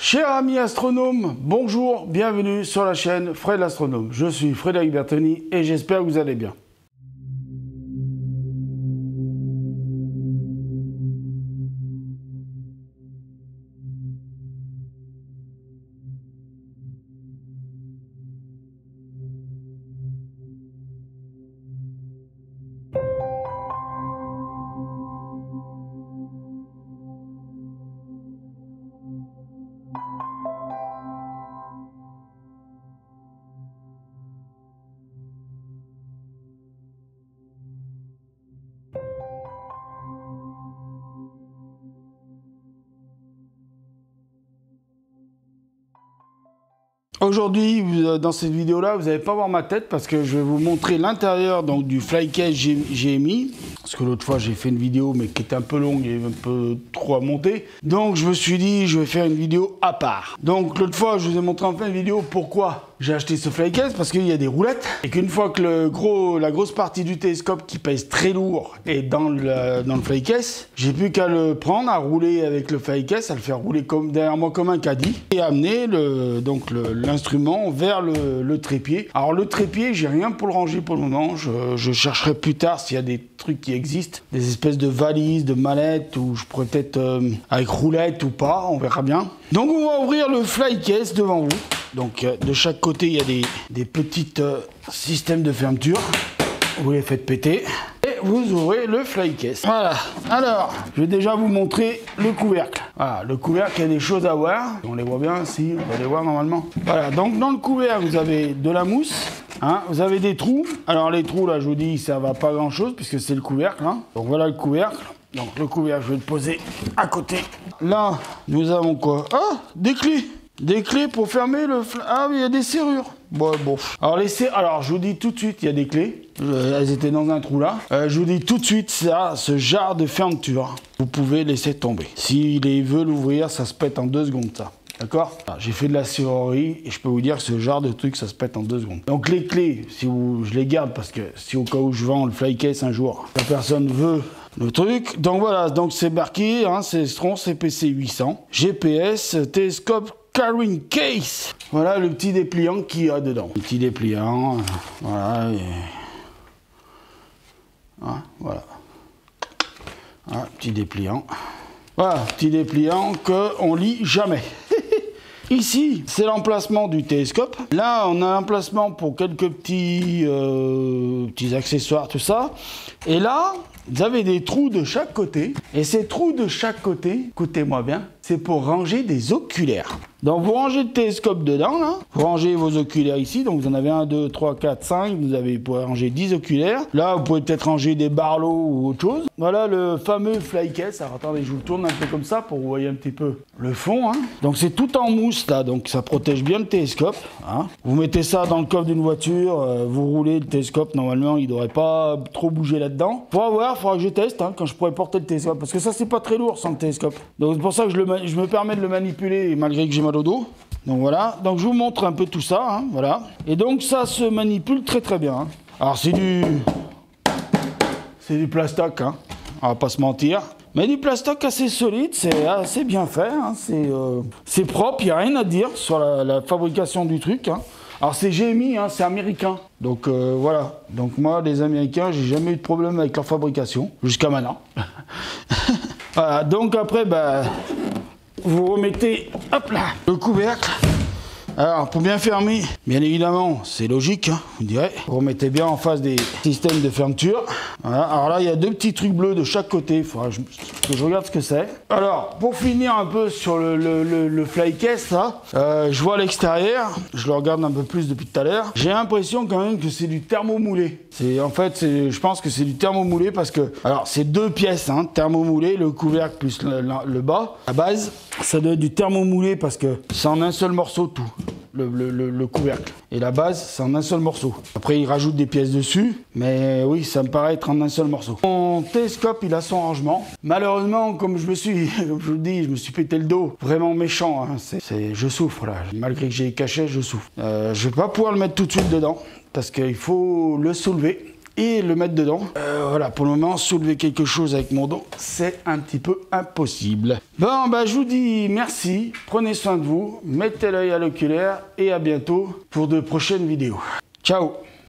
Chers amis astronomes, bonjour, bienvenue sur la chaîne Fred l'Astronome. Je suis Frédéric Bertoni et j'espère que vous allez bien. Aujourd'hui, dans cette vidéo-là, vous n'allez pas voir ma tête parce que je vais vous montrer l'intérieur du flycase j'ai mis. Parce que l'autre fois, j'ai fait une vidéo mais qui était un peu longue et un peu trop à monter. Donc, je me suis dit, je vais faire une vidéo à part. Donc, l'autre fois, je vous ai montré en fin de vidéo pourquoi j'ai acheté ce flycase, parce qu'il y a des roulettes. Et qu'une fois que la grosse partie du télescope qui pèse très lourd est dans le flycase, j'ai plus qu'à le prendre, à rouler avec le flycase, à le faire rouler derrière moi comme un caddie. Et amener l'instrument vers le trépied. Alors, le trépied, j'ai rien pour le ranger pour le moment. Je chercherai plus tard s'il y a des trucs qui existent, des espèces de valises, de mallettes, où je pourrais peut-être avec roulette ou pas, on verra bien. Donc on va ouvrir le flycase devant vous. Donc de chaque côté il y a des petits systèmes de fermeture. Vous les faites péter et vous ouvrez le flycase. Voilà. Alors, je vais déjà vous montrer le couvercle. Voilà, le couvercle, il y a des choses à voir. On les voit bien, si, on va les voir normalement. Voilà, donc dans le couvercle, vous avez de la mousse. Hein, vous avez des trous. Alors les trous, là, je vous dis, ça va pas grand-chose puisque c'est le couvercle. Hein. Donc voilà le couvercle. Donc le couvercle, je vais le poser à côté. Là, nous avons quoi? Ah, des clés. Des clés pour fermer le... Ah oui, il y a des serrures. Bon. Alors, je vous dis tout de suite, il y a des clés. Elles étaient dans un trou là. Je vous dis tout de suite, ça, ce jarre de fermeture, vous pouvez laisser tomber. S'il veut l'ouvrir, ça se pète en 2 secondes, ça. D'accord? J'ai fait de la serrurerie et je peux vous dire que ce genre de truc, ça se pète en 2 secondes. Donc les clés, je les garde parce que si au cas où je vends le flycase un jour, la personne veut le truc. Donc voilà, donc c'est marqué, hein, c'est Stron CPC 800, GPS, télescope carrying case. Voilà le petit dépliant qu'il y a dedans. Le petit dépliant, voilà. Voilà. Voilà, petit dépliant. Voilà, petit dépliant qu'on lit jamais. Ici, c'est l'emplacement du télescope. Là, on a un emplacement pour quelques petits accessoires, tout ça. Et là, vous avez des trous de chaque côté. Et ces trous de chaque côté, écoutez-moi bien, c'est pour ranger des oculaires. Donc, vous rangez le télescope dedans, là. Vous rangez vos oculaires ici. Donc, vous en avez 1, 2, 3, 4, 5. Vous pouvez ranger 10 oculaires. Là, vous pouvez peut-être ranger des barlots ou autre chose. Voilà le fameux flycase. Alors, attendez, je vous le tourne un peu comme ça pour que vous voyez un petit peu le fond. Hein. Donc, c'est tout en mousse, là. Donc, ça protège bien le télescope. Hein. Vous mettez ça dans le coffre d'une voiture. Vous roulez le télescope. Normalement, il ne devrait pas trop bouger là-dedans. Pour voir, il faudra que je teste quand je pourrai porter le télescope. Parce que ça, c'est pas très lourd sans le télescope. Donc, c'est pour ça que je me permets de le manipuler malgré que j'ai mal au dos. Donc voilà, donc je vous montre un peu tout ça, hein, voilà. Et donc ça se manipule très très bien. Hein. Alors c'est du plastoc, hein, on va pas se mentir. Mais du plastoc assez solide, c'est assez bien fait, hein, c'est propre, il n'y a rien à dire sur la fabrication du truc. Hein. Alors c'est GMI, hein, c'est américain. Donc voilà, donc moi les Américains, j'ai jamais eu de problème avec leur fabrication, jusqu'à maintenant. Voilà, donc après, vous remettez, hop là, le couvercle. Alors, pour bien fermer, bien évidemment, c'est logique, hein, vous direz. Vous remettez bien en face des systèmes de fermeture. Voilà. Alors là, il y a 2 petits trucs bleus de chaque côté. Il faudra que je regarde ce que c'est. Alors, pour finir un peu sur le flycase, là, je vois l'extérieur. Je le regarde un peu plus depuis tout à l'heure. J'ai l'impression quand même que c'est du thermomoulé. En fait, je pense que c'est du thermomoulé parce que... Alors, c'est 2 pièces, hein, thermomoulé, le couvercle plus le bas. La base, ça doit être du thermomoulé parce que c'est en un seul morceau tout. Le couvercle. Et la base, c'est en un seul morceau. Après, il rajoute des pièces dessus, mais oui, ça me paraît être en un seul morceau. Mon télescope, il a son rangement. Malheureusement, comme je vous le dis, je me suis pété le dos. Vraiment méchant. Hein. Je souffre, là. Malgré que j'ai caché, je souffre. Je vais pas pouvoir le mettre tout de suite dedans, parce qu'il faut le soulever. et le mettre dedans. Voilà, pour le moment, soulever quelque chose avec mon dos, c'est un petit peu impossible. Bon, bah, je vous dis merci, prenez soin de vous, mettez l'œil à l'oculaire et à bientôt pour de prochaines vidéos. Ciao!